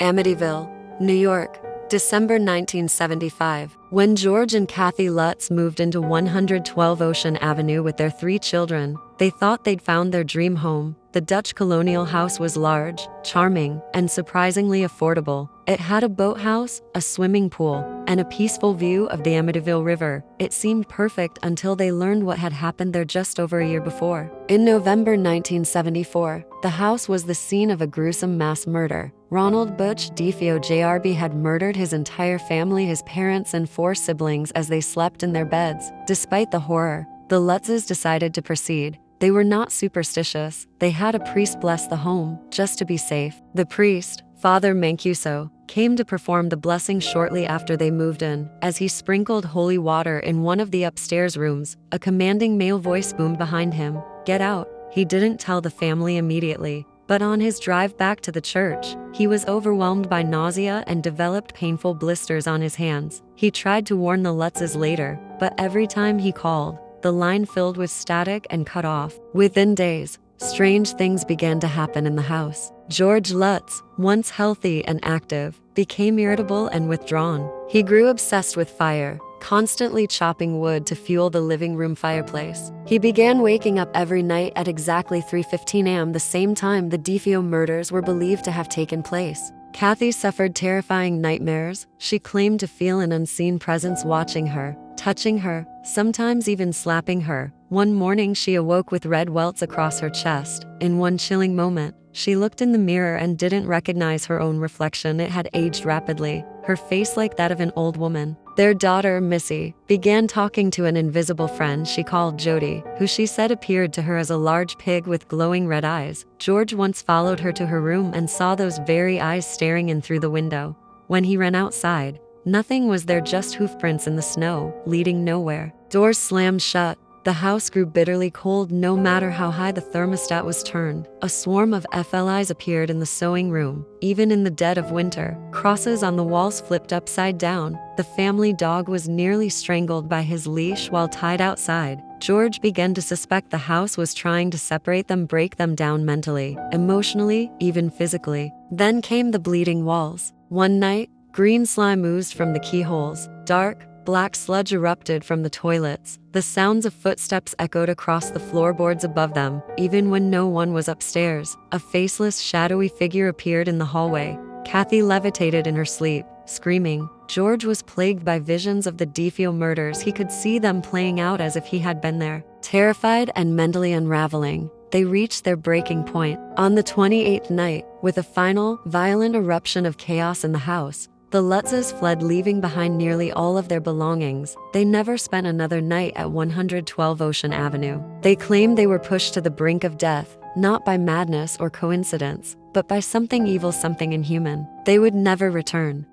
Amityville, New York, December 1975. When George and Kathy Lutz moved into 112 Ocean Avenue with their 3 children, they thought they'd found their dream home. The Dutch Colonial house was large, charming, and surprisingly affordable. It had a boathouse, a swimming pool, and a peaceful view of the Amityville River. It seemed perfect until they learned what had happened there just over a year before. In November 1974, the house was the scene of a gruesome mass murder. Ronald Butch DeFeo Jr. had murdered his entire family, his parents and 4 siblings, as they slept in their beds. Despite the horror, the Lutzes decided to proceed. They were not superstitious. They had a priest bless the home, just to be safe. The priest, Father Mancuso, came to perform the blessing shortly after they moved in. As he sprinkled holy water in one of the upstairs rooms, a commanding male voice boomed behind him, "Get out." He didn't tell the family immediately, but on his drive back to the church, he was overwhelmed by nausea and developed painful blisters on his hands. He tried to warn the Lutzes later, but every time he called, the line filled with static and cut off. Within days, strange things began to happen in the house. George Lutz, once healthy and active, became irritable and withdrawn. He grew obsessed with fire, constantly chopping wood to fuel the living room fireplace. He began waking up every night at exactly 3:15 a.m., the same time the DeFeo murders were believed to have taken place. Kathy suffered terrifying nightmares. She claimed to feel an unseen presence watching her, touching her, sometimes even slapping her. One morning she awoke with red welts across her chest. In one chilling moment, she looked in the mirror and didn't recognize her own reflection. It had aged rapidly, her face like that of an old woman. Their daughter, Missy, began talking to an invisible friend she called Jodie, who she said appeared to her as a large pig with glowing red eyes. George once followed her to her room and saw those very eyes staring in through the window. When he ran outside, nothing was there, just hoofprints in the snow, leading nowhere. Doors slammed shut. The house grew bitterly cold no matter how high the thermostat was turned. A swarm of FLIs appeared in the sewing room, even in the dead of winter. Crosses on the walls flipped upside down. The family dog was nearly strangled by his leash while tied outside. George began to suspect the house was trying to separate them, break them down mentally, emotionally, even physically. Then came the bleeding walls. One night, green slime oozed from the keyholes. Dark, black sludge erupted from the toilets. The sounds of footsteps echoed across the floorboards above them. Even when no one was upstairs, a faceless, shadowy figure appeared in the hallway. Kathy levitated in her sleep, screaming. George was plagued by visions of the DeFeo murders. He could see them playing out as if he had been there. Terrified and mentally unraveling, they reached their breaking point. On the 28th night, with a final, violent eruption of chaos in the house, the Lutzes fled, leaving behind nearly all of their belongings. They never spent another night at 112 Ocean Avenue. They claimed they were pushed to the brink of death, not by madness or coincidence, but by something evil, something inhuman. They would never return.